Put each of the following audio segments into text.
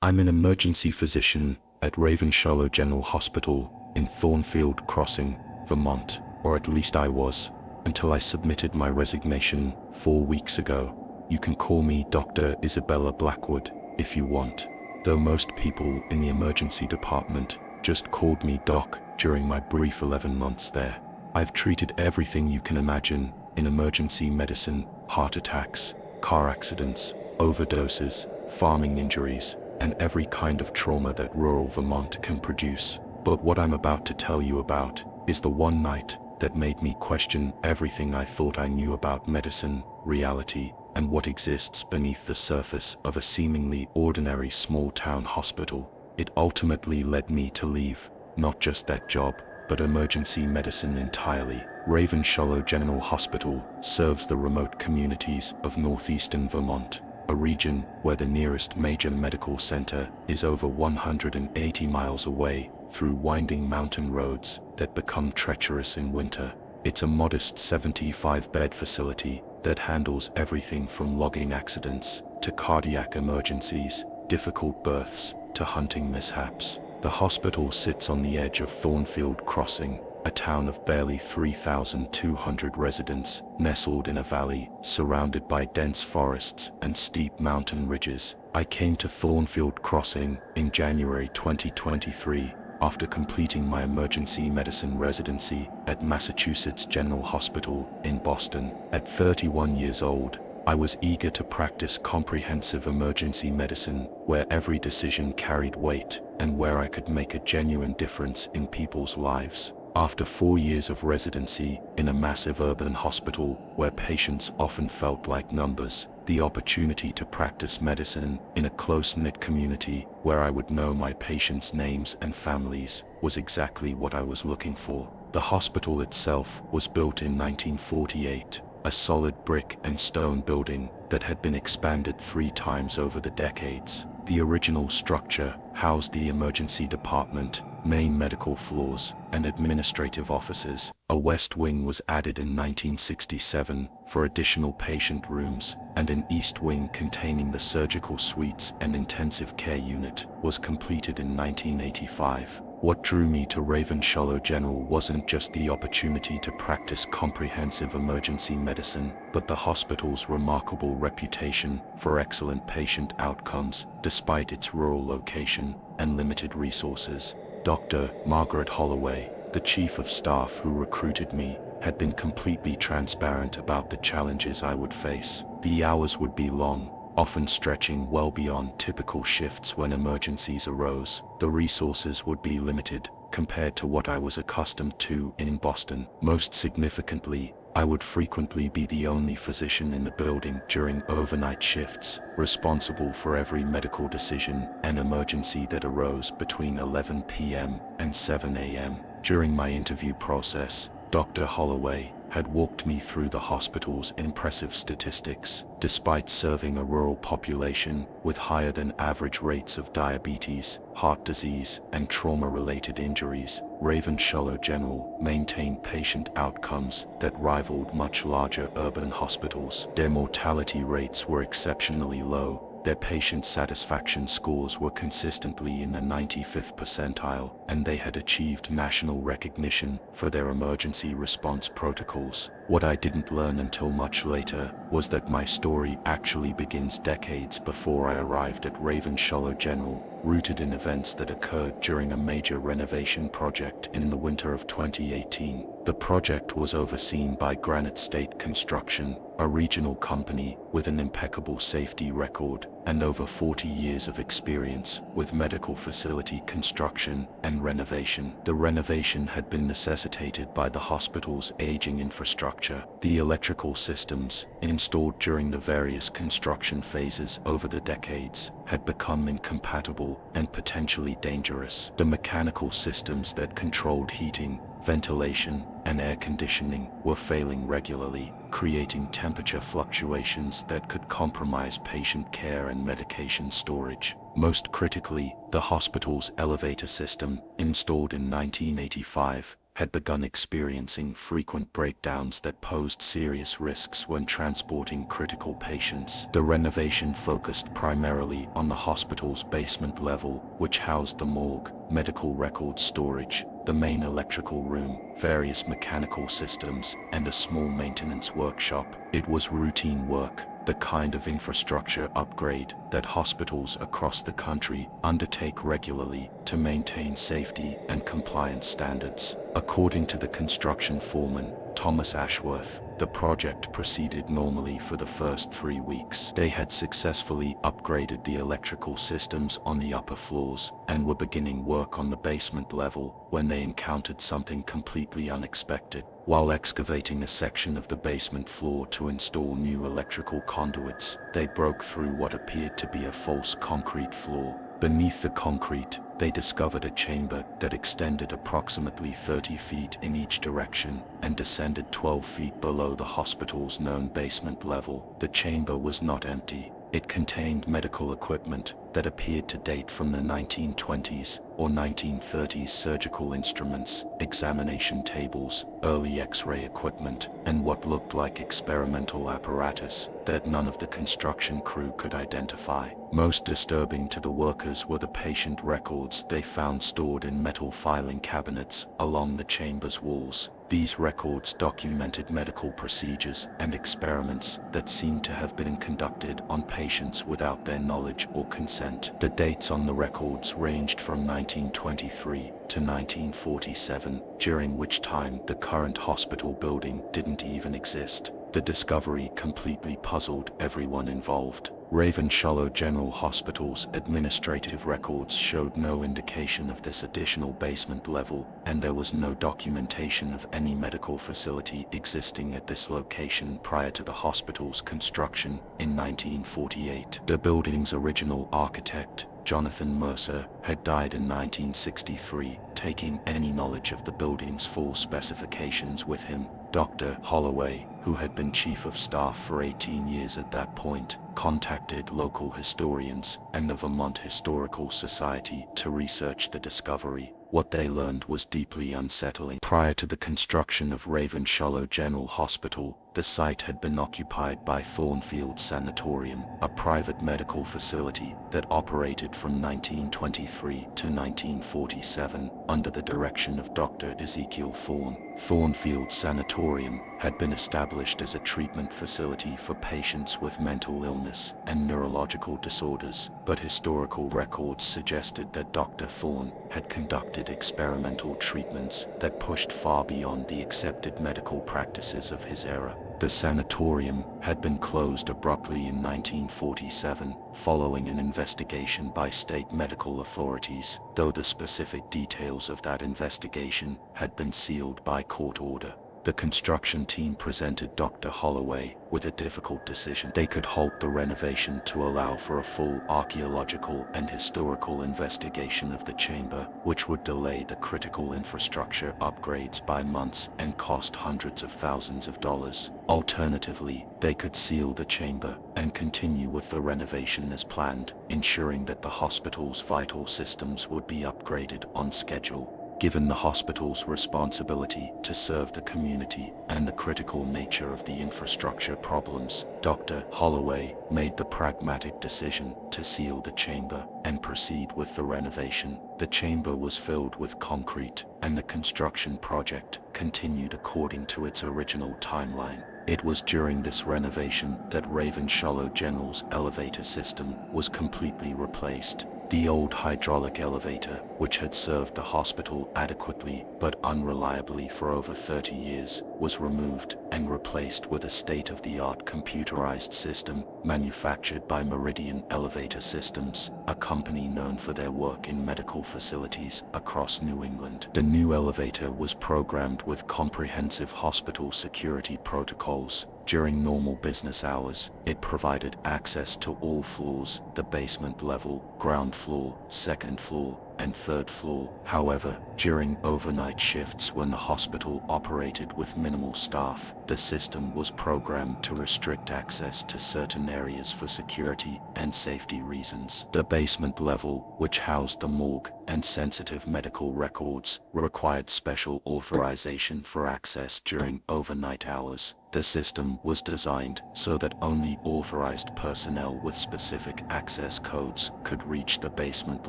I'm an emergency physician at Ravenshollow General Hospital in Thornfield Crossing, Vermont, or at least I was, until I submitted my resignation 4 weeks ago. You can call me Dr. Isabella Blackwood if you want, though most people in the emergency department just called me Doc during my brief 11 months there. I've treated everything you can imagine in emergency medicine: heart attacks, car accidents, overdoses, farming injuries, and every kind of trauma that rural Vermont can produce. But what I'm about to tell you about is the one night that made me question everything I thought I knew about medicine, reality, and what exists beneath the surface of a seemingly ordinary small-town hospital. It ultimately led me to leave, not just that job, but emergency medicine entirely. Ravenshollow General Hospital serves the remote communities of northeastern Vermont, a region where the nearest major medical center is over 180 miles away through winding mountain roads that become treacherous in winter. It's a modest 75-bed facility that handles everything from logging accidents to cardiac emergencies, difficult births to hunting mishaps. The hospital sits on the edge of Thornfield Crossing, a town of barely 3,200 residents, nestled in a valley surrounded by dense forests and steep mountain ridges. I came to Thornfield Crossing in January 2023 after completing my emergency medicine residency at Massachusetts General Hospital in Boston. At 31 years old, I was eager to practice comprehensive emergency medicine where every decision carried weight and where I could make a genuine difference in people's lives. After 4 years of residency in a massive urban hospital where patients often felt like numbers, the opportunity to practice medicine in a close-knit community where I would know my patients' names and families was exactly what I was looking for. The hospital itself was built in 1948, a solid brick and stone building that had been expanded 3 times over the decades. The original structure housed the emergency department, main medical floors, and administrative offices. A west wing was added in 1967 for additional patient rooms, and an east wing containing the surgical suites and intensive care unit was completed in 1985. What drew me to Ravenshollow General wasn't just the opportunity to practice comprehensive emergency medicine, but the hospital's remarkable reputation for excellent patient outcomes despite its rural location and limited resources. Dr. Margaret Holloway, the chief of staff who recruited me, had been completely transparent about the challenges I would face. The hours would be long, often stretching well beyond typical shifts when emergencies arose. The resources would be limited compared to what I was accustomed to in Boston. Most significantly, I would frequently be the only physician in the building during overnight shifts, responsible for every medical decision and emergency that arose between 11 p.m. and 7 a.m. During my interview process, Dr. Holloway had walked me through the hospital's impressive statistics. Despite serving a rural population with higher than average rates of diabetes, heart disease, and trauma-related injuries, Ravenshollow General maintained patient outcomes that rivaled much larger urban hospitals. Their mortality rates were exceptionally low. Their patient satisfaction scores were consistently in the 95th percentile, and they had achieved national recognition for their emergency response protocols. What I didn't learn until much later was that my story actually begins decades before I arrived at Ravenshollow General, rooted in events that occurred during a major renovation project in the winter of 2018. The project was overseen by Granite State Construction, a regional company with an impeccable safety record and over 40 years of experience with medical facility construction and renovation. The renovation had been necessitated by the hospital's aging infrastructure. The electrical systems, installed during the various construction phases over the decades, had become incompatible and potentially dangerous. The mechanical systems that controlled heating, ventilation, and air conditioning were failing regularly, creating temperature fluctuations that could compromise patient care and medication storage. Most critically, the hospital's elevator system, installed in 1985, had begun experiencing frequent breakdowns that posed serious risks when transporting critical patients. The renovation focused primarily on the hospital's basement level, which housed the morgue, medical records storage, the main electrical room, various mechanical systems, and a small maintenance workshop. It was routine work, the kind of infrastructure upgrade that hospitals across the country undertake regularly to maintain safety and compliance standards. According to the construction foreman, Thomas Ashworth, the project proceeded normally for the first 3 weeks. They had successfully upgraded the electrical systems on the upper floors and were beginning work on the basement level when they encountered something completely unexpected. While excavating a section of the basement floor to install new electrical conduits, they broke through what appeared to be a false concrete floor. Beneath the concrete, they discovered a chamber that extended approximately 30 feet in each direction and descended 12 feet below the hospital's known basement level. The chamber was not empty. It contained medical equipment that appeared to date from the 1920s or 1930s, surgical instruments, examination tables, early X-ray equipment, and what looked like experimental apparatus that none of the construction crew could identify. Most disturbing to the workers were the patient records they found stored in metal filing cabinets along the chamber's walls. These records documented medical procedures and experiments that seemed to have been conducted on patients without their knowledge or consent. The dates on the records ranged from 1923 to 1947, during which time the current hospital building didn't even exist. The discovery completely puzzled everyone involved. Ravenshollow General Hospital's administrative records showed no indication of this additional basement level, and there was no documentation of any medical facility existing at this location prior to the hospital's construction in 1948. The building's original architect, Jonathan Mercer, had died in 1963, taking any knowledge of the building's full specifications with him. Dr. Holloway, who had been chief of staff for 18 years at that point, contacted local historians and the Vermont Historical Society to research the discovery. What they learned was deeply unsettling. Prior to the construction of Ravenshollow General Hospital, the site had been occupied by Thornfield Sanatorium, a private medical facility that operated from 1923 to 1947 under the direction of Dr. Ezekiel Thorne. Thornfield Sanatorium had been established as a treatment facility for patients with mental illness and neurological disorders, but historical records suggested that Dr. Thorne had conducted experimental treatments that pushed far beyond the accepted medical practices of his era. The sanatorium had been closed abruptly in 1947, following an investigation by state medical authorities, though the specific details of that investigation had been sealed by court order. The construction team presented Dr. Holloway with a difficult decision. They could halt the renovation to allow for a full archaeological and historical investigation of the chamber, which would delay the critical infrastructure upgrades by months and cost hundreds of thousands of dollars. Alternatively, they could seal the chamber and continue with the renovation as planned, ensuring that the hospital's vital systems would be upgraded on schedule. Given the hospital's responsibility to serve the community and the critical nature of the infrastructure problems, Dr. Holloway made the pragmatic decision to seal the chamber and proceed with the renovation. The chamber was filled with concrete, and the construction project continued according to its original timeline. It was during this renovation that Ravenshollow General's elevator system was completely replaced. The old hydraulic elevator, which had served the hospital adequately but unreliably for over 30 years, was removed and replaced with a state-of-the-art computerized system manufactured by Meridian Elevator Systems, a company known for their work in medical facilities across New England. The new elevator was programmed with comprehensive hospital security protocols. During normal business hours, it provided access to all floors, the basement level, ground floor, second floor, and third floor. However, during overnight shifts when the hospital operated with minimal staff, the system was programmed to restrict access to certain areas for security and safety reasons. The basement level, which housed the morgue and sensitive medical records, required special authorization for access during overnight hours. The system was designed so that only authorized personnel with specific access codes could reach the basement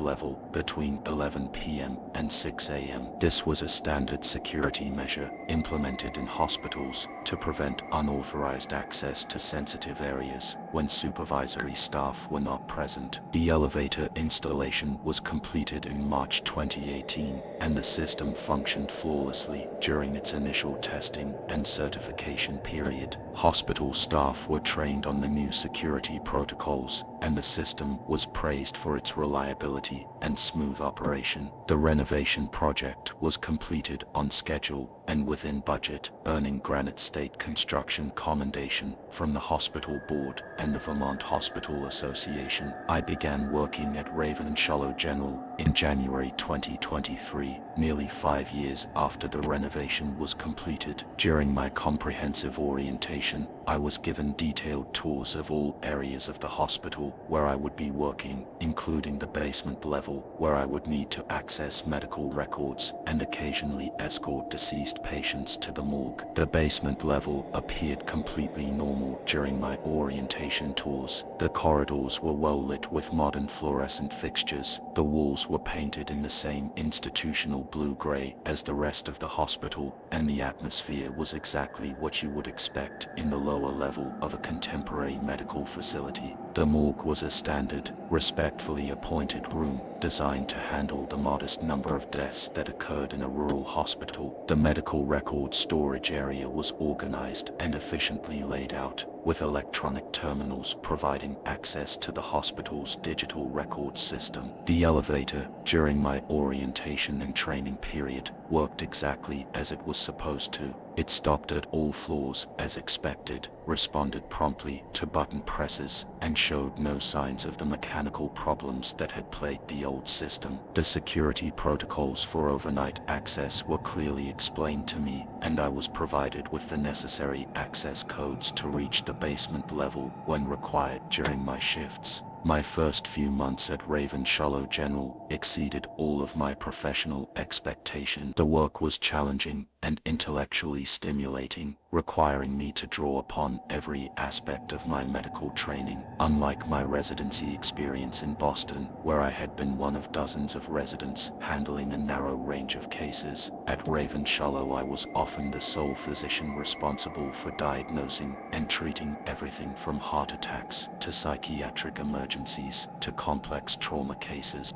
level between 11 p.m. and 6 a.m. This was a standard security measure implemented in hospitals to prevent unauthorized access to sensitive areas when supervisory staff were not present. The elevator installation was completed in March 2018, and the system functioned flawlessly during its initial testing and certification period. Hospital staff were trained on the new security protocols, and the system was praised for its reliability and smooth operation. The renovation project was completed on schedule and within budget, earning Granite State Construction Commendation from the Hospital Board and the Vermont Hospital Association. I began working at Ravenshollow General in January 2023, nearly 5 years after the renovation was completed. During my comprehensive orientation, I was given detailed tours of all areas of the hospital where I would be working, including the basement level where I would need to access medical records and occasionally escort deceased patients to the morgue. The basement level appeared completely normal during my orientation tours. The corridors were well lit with modern fluorescent fixtures. The walls were painted in the same institutional blue-gray as the rest of the hospital, and the atmosphere was exactly what you would expect in the lower level of a contemporary medical facility. The morgue was a standard, respectfully appointed room designed to handle the modest number of deaths that occurred in a rural hospital. The medical record storage area was organized and efficiently laid out, with electronic terminals providing access to the hospital's digital record system. The elevator, during my orientation and training period, worked exactly as it was supposed to. It stopped at all floors as expected, responded promptly to button presses, and showed no signs of the mechanical problems that had plagued the old system. The security protocols for overnight access were clearly explained to me, and I was provided with the necessary access codes to reach the basement level when required during my shifts. My first few months at Ravenshollow General exceeded all of my professional expectations. The work was challenging and intellectually stimulating, requiring me to draw upon every aspect of my medical training. Unlike my residency experience in Boston, where I had been one of dozens of residents handling a narrow range of cases, at Ravenshollow I was often the sole physician responsible for diagnosing and treating everything from heart attacks to psychiatric emergencies to complex trauma cases.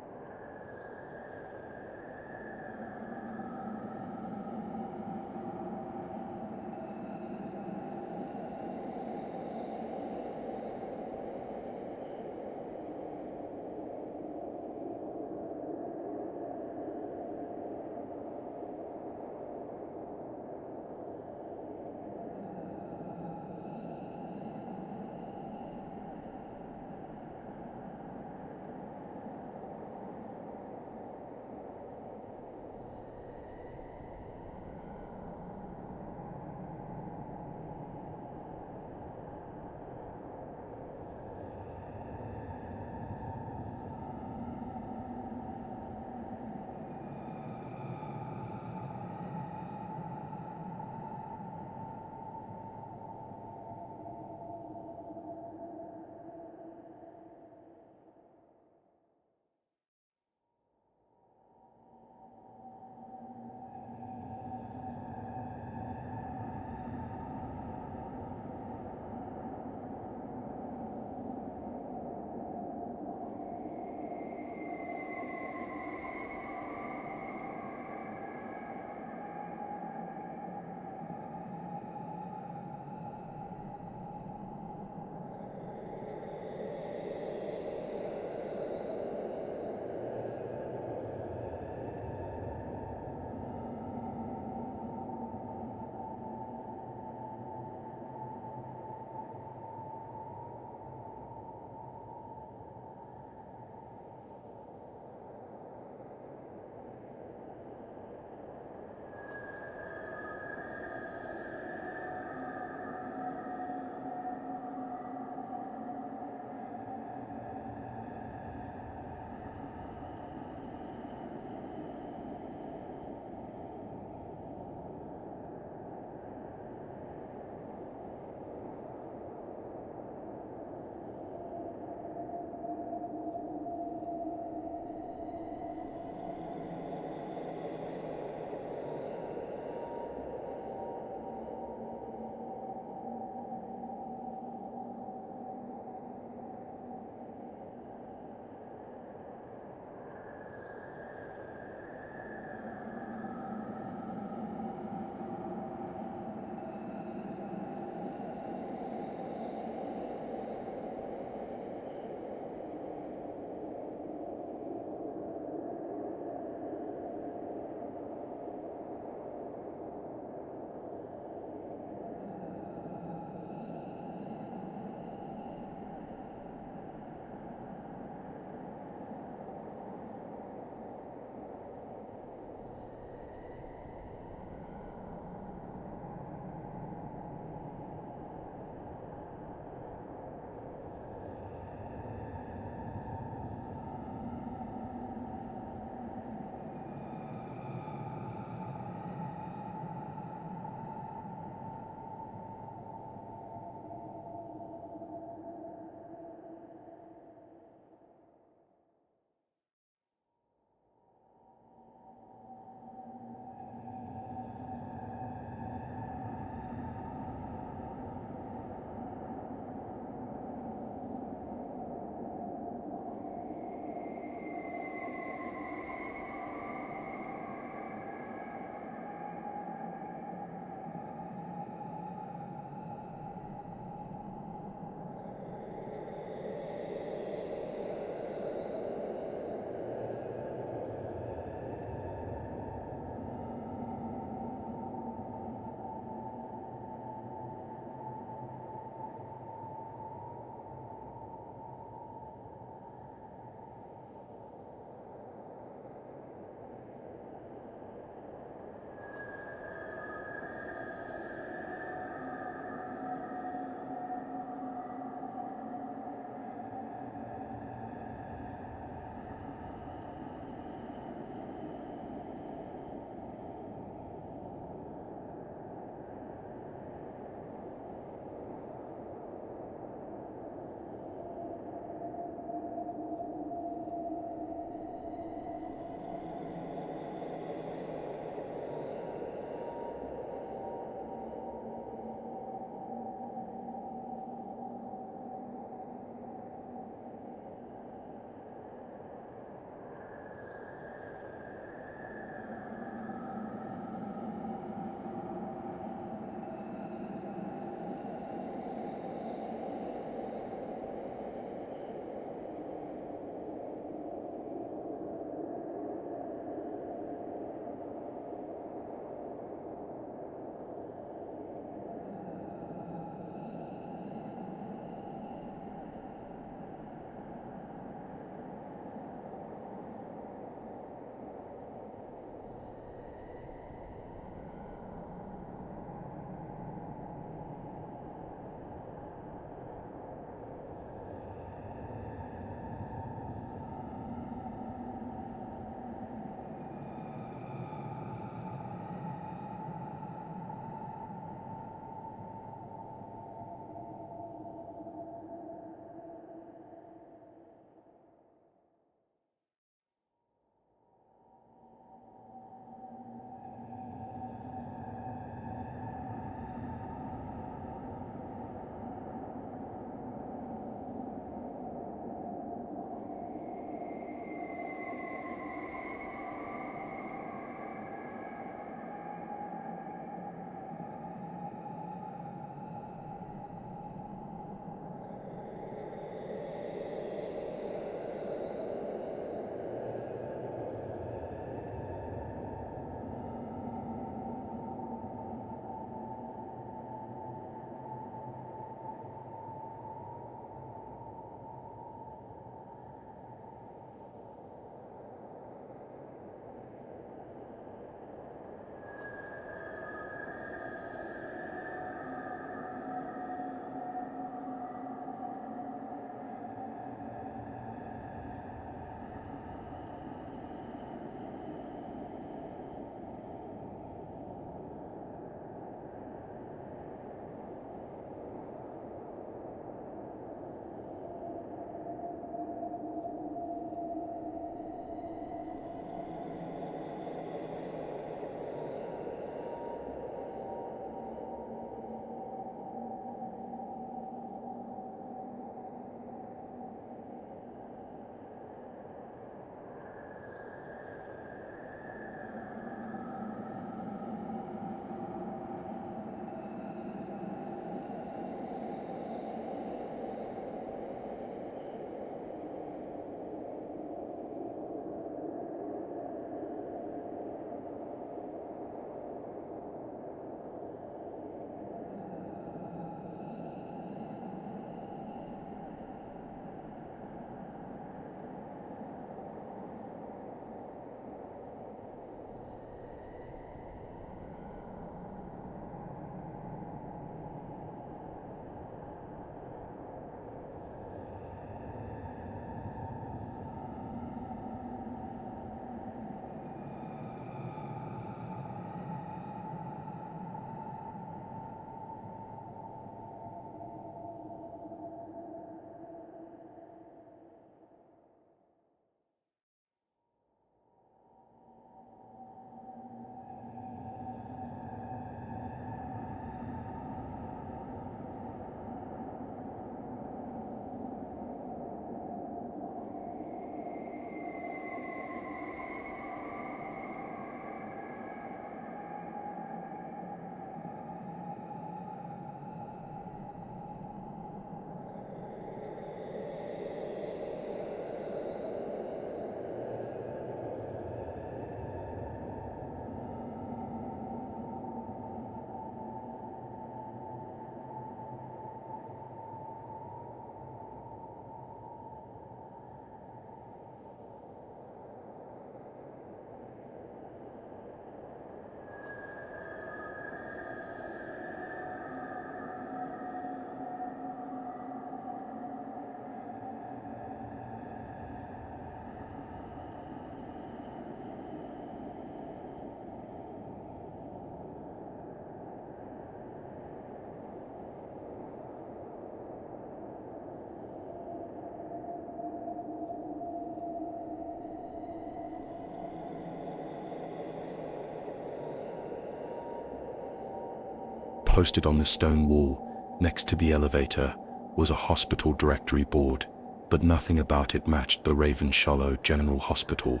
Posted on the stone wall, next to the elevator, was a hospital directory board, but nothing about it matched the Ravenshollow General Hospital.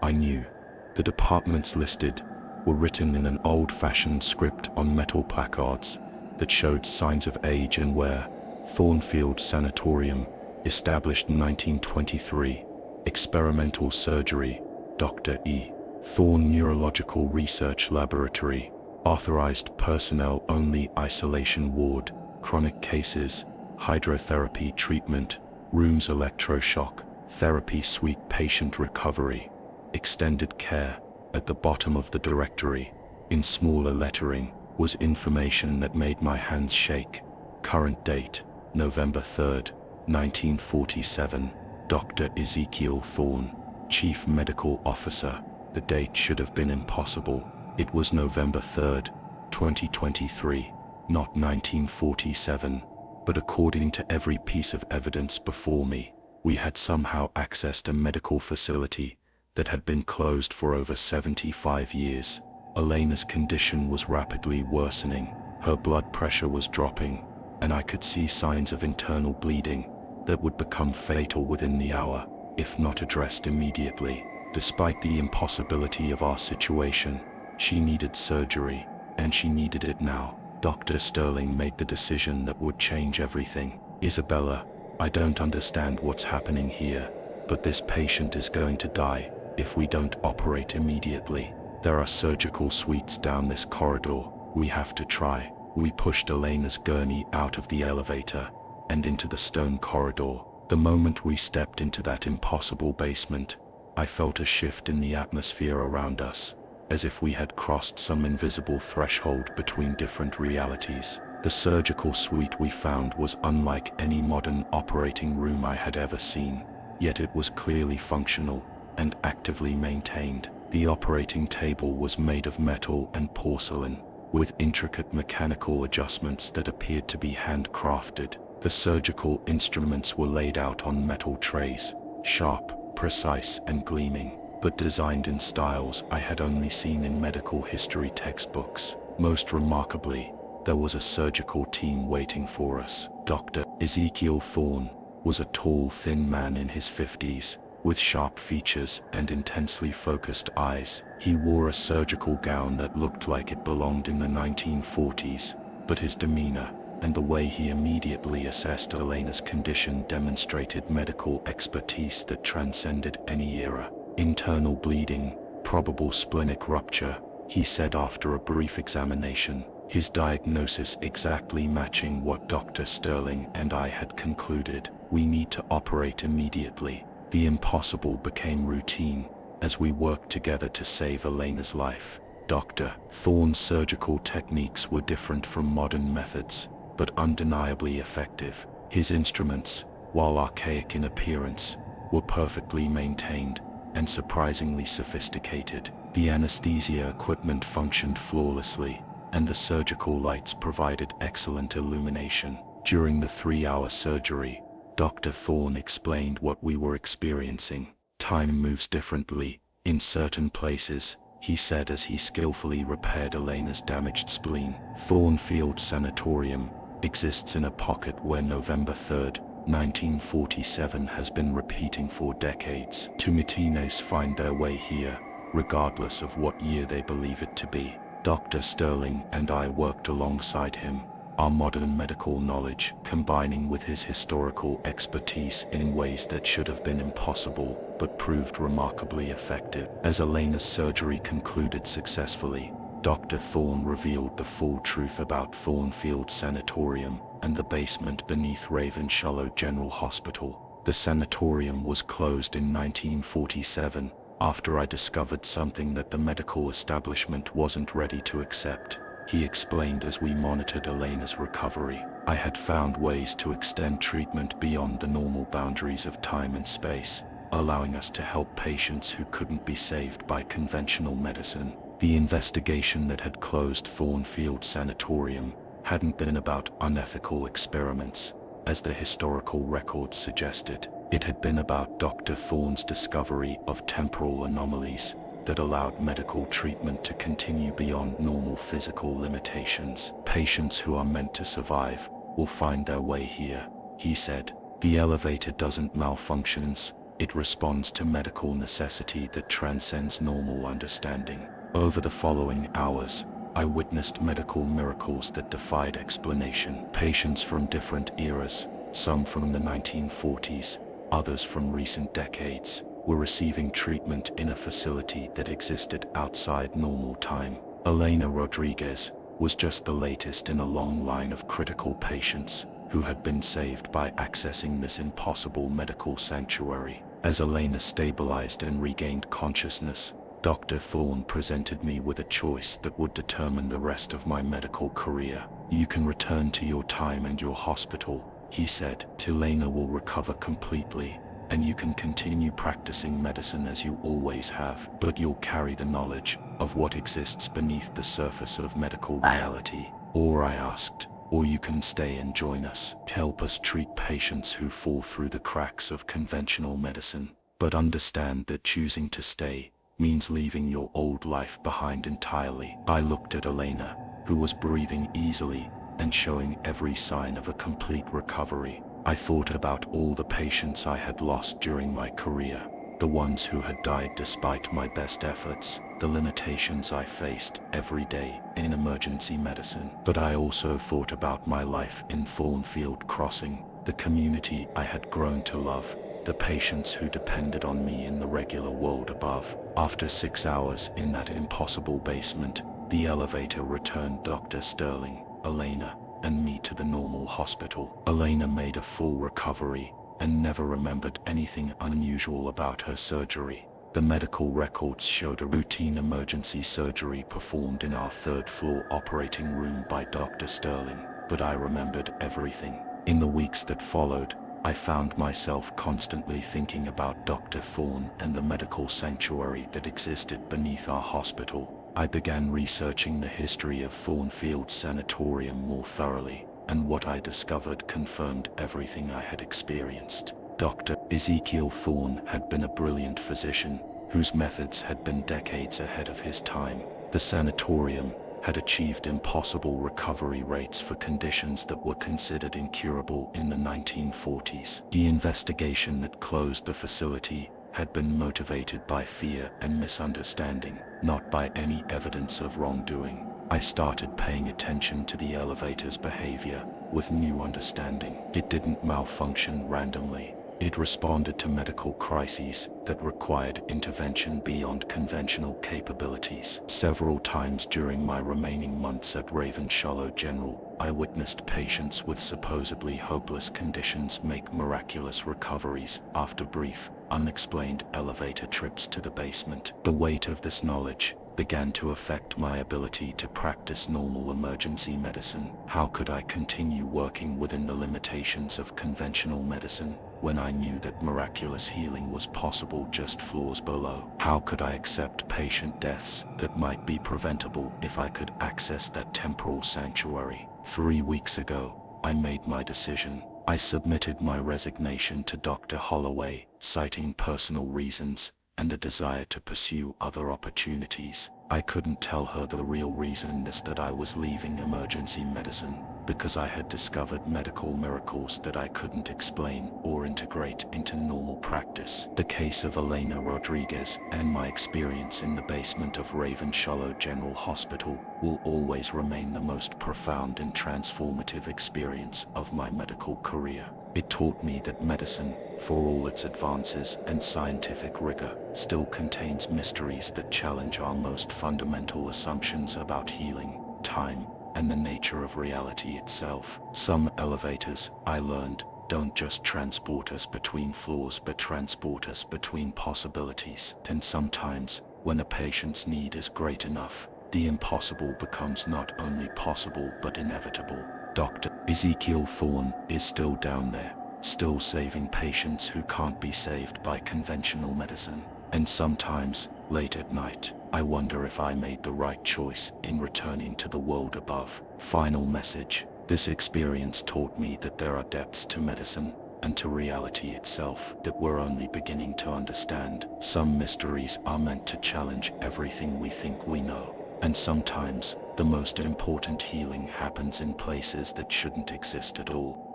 I knew. The departments listed were written in an old-fashioned script on metal placards that showed signs of age and wear. Thornfield Sanatorium, established in 1923. Experimental Surgery, Dr. E. Thorn Neurological Research Laboratory. Authorized personnel only. Isolation ward, chronic cases, hydrotherapy treatment, rooms. Electroshock therapy suite. Patient recovery, extended care. At the bottom of the directory, in smaller lettering, was information that made my hands shake. Current date, November 3rd, 1947. Dr. Ezekiel Thorn, Chief Medical Officer. The date should have been impossible. It was November 3rd, 2023, not 1947. But according to every piece of evidence before me, we had somehow accessed a medical facility that had been closed for over 75 years. Elena's condition was rapidly worsening. Her blood pressure was dropping, and I could see signs of internal bleeding that would become fatal within the hour, if not addressed immediately. Despite the impossibility of our situation, she needed surgery, and she needed it now. Dr. Sterling made the decision that would change everything. Isabella, I don't understand what's happening here, but this patient is going to die if we don't operate immediately. There are surgical suites down this corridor. We have to try. We pushed Elena's gurney out of the elevator and into the stone corridor. The moment we stepped into that impossible basement, I felt a shift in the atmosphere around us, as if we had crossed some invisible threshold between different realities. The surgical suite we found was unlike any modern operating room I had ever seen, yet it was clearly functional and actively maintained. The operating table was made of metal and porcelain, with intricate mechanical adjustments that appeared to be handcrafted. The surgical instruments were laid out on metal trays, sharp, precise, and gleaming, but designed in styles I had only seen in medical history textbooks. Most remarkably, there was a surgical team waiting for us. Dr. Ezekiel Thorn was a tall, thin man in his 50s, with sharp features and intensely focused eyes. He wore a surgical gown that looked like it belonged in the 1940s, but his demeanor and the way he immediately assessed Elena's condition demonstrated medical expertise that transcended any era. Internal bleeding, probable splenic rupture, he said after a brief examination, his diagnosis exactly matching what Dr. Sterling and I had concluded. We need to operate immediately. The impossible became routine as we worked together to save Elena's life. Dr. Thorn's surgical techniques were different from modern methods, but undeniably effective. His instruments, while archaic in appearance, were perfectly maintained and surprisingly sophisticated. The anesthesia equipment functioned flawlessly, and the surgical lights provided excellent illumination. During the 3-hour surgery, Dr. Thorn explained what we were experiencing. Time moves differently in certain places, he said as he skillfully repaired Elena's damaged spleen. Thornfield Sanatorium exists in a pocket where November 3rd, 1947 has been repeating for decades. Two Martinez find their way here, regardless of what year they believe it to be. Dr. Sterling and I worked alongside him, our modern medical knowledge combining with his historical expertise in ways that should have been impossible but proved remarkably effective. As Elena's surgery concluded successfully, Dr. Thorn revealed the full truth about Thornfield Sanatorium and the basement beneath Ravenshollow General Hospital. The sanatorium was closed in 1947 after I discovered something that the medical establishment wasn't ready to accept. He explained as we monitored Elena's recovery. I had found ways to extend treatment beyond the normal boundaries of time and space, allowing us to help patients who couldn't be saved by conventional medicine. The investigation that had closed Thornfield Sanatorium hadn't been about unethical experiments, as the historical records suggested. It had been about Dr. Thorn's discovery of temporal anomalies that allowed medical treatment to continue beyond normal physical limitations. Patients who are meant to survive will find their way here, he said. The elevator doesn't malfunction, it responds to medical necessity that transcends normal understanding. Over the following hours, I witnessed medical miracles that defied explanation. Patients from different eras, some from the 1940s, others from recent decades, were receiving treatment in a facility that existed outside normal time. Elena Rodriguez was just the latest in a long line of critical patients who had been saved by accessing this impossible medical sanctuary. As Elena stabilized and regained consciousness, Dr. Thorne presented me with a choice that would determine the rest of my medical career. You can return to your time and your hospital, he said. Elena will recover completely, and you can continue practicing medicine as you always have, but you'll carry the knowledge of what exists beneath the surface of medical reality. Or, I asked, or you can stay and join us, help us treat patients who fall through the cracks of conventional medicine. But understand that choosing to stay means leaving your old life behind entirely. I looked at Elena, who was breathing easily and showing every sign of a complete recovery. I thought about all the patients I had lost during my career, the ones who had died despite my best efforts, the limitations I faced every day in emergency medicine. But I also thought about my life in Thornfield Crossing, the community I had grown to love, the patients who depended on me in the regular world above. After 6 hours in that impossible basement, the elevator returned Dr. Sterling, Elena, and me to the normal hospital. Elena made a full recovery and never remembered anything unusual about her surgery. The medical records showed a routine emergency surgery performed in our third-floor operating room by Dr. Sterling, but I remembered everything. In the weeks that followed, I found myself constantly thinking about Dr. Thorne and the medical sanctuary that existed beneath our hospital. I began researching the history of Thornfield Sanatorium more thoroughly, and what I discovered confirmed everything I had experienced. Dr. Ezekiel Thorne had been a brilliant physician whose methods had been decades ahead of his time. The sanatorium had achieved impossible recovery rates for conditions that were considered incurable in the 1940s. The investigation that closed the facility had been motivated by fear and misunderstanding, not by any evidence of wrongdoing. I started paying attention to the elevator's behavior with new understanding. It didn't malfunction randomly. It responded to medical crises that required intervention beyond conventional capabilities. Several times during my remaining months at Ravenshollow General, I witnessed patients with supposedly hopeless conditions make miraculous recoveries after brief, unexplained elevator trips to the basement. The weight of this knowledge began to affect my ability to practice normal emergency medicine. How could I continue working within the limitations of conventional medicine when I knew that miraculous healing was possible just floors below? How could I accept patient deaths that might be preventable if I could access that temporal sanctuary? 3 weeks ago, I made my decision. I submitted my resignation to Dr. Holloway, citing personal reasons and a desire to pursue other opportunities. I couldn't tell her the real reason is that I was leaving emergency medicine, because I had discovered medical miracles that I couldn't explain or integrate into normal practice. The case of Elena Rodriguez and my experience in the basement of Ravenshollow General Hospital will always remain the most profound and transformative experience of my medical career. It taught me that medicine, for all its advances and scientific rigor, still contains mysteries that challenge our most fundamental assumptions about healing, time, and the nature of reality itself. Some elevators, I learned, don't just transport us between floors but transport us between possibilities. And sometimes, when a patient's need is great enough, the impossible becomes not only possible but inevitable. Dr. Ezekiel Thorne is still down there, still saving patients who can't be saved by conventional medicine. And sometimes, late at night, I wonder if I made the right choice in returning to the world above. Final message. This experience taught me that there are depths to medicine, and to reality itself that we're only beginning to understand. Some mysteries are meant to challenge everything we think we know, and sometimes the most important healing happens in places that shouldn't exist at all.